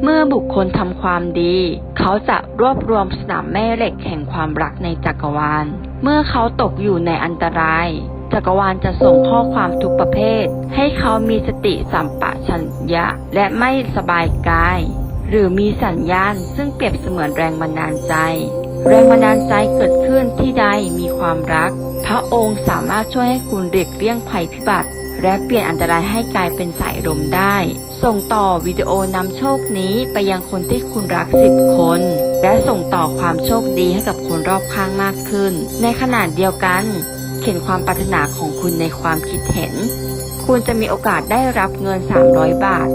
เมื่อบุคคลทำความดี เขาจะรวบรวมสนามแม่เหล็กแห่งความรักในจักรวาล เมื่อเขาตกอยู่ในอันตราย จักรวาลจะส่งข้อความทุกประเภท ให้เขามีสติสัมปชัญญะและไม่สบายกาย หรือมีสัญญาณซึ่งเปรียบเสมือนแรงบันดาลใจ แรงบันดาลใจเกิดขึ้นที่ใดมีความรัก พระองค์สามารถช่วยให้คุณหลีกเลี่ยงภัยพิบัติและเปลี่ยนอันตรายให้กลายเป็นสายลมได้ ส่งต่อวิดีโอนำโชคนี้ไปยังคนที่คุณรัก10 คน และส่งต่อความโชคดีให้กับคนรอบข้างมากขึ้น ในขณะเดียวกันเขียนความปรารถนาของคุณในความคิดเห็น คุณจะมีโอกาสได้รับเงิน300 บาท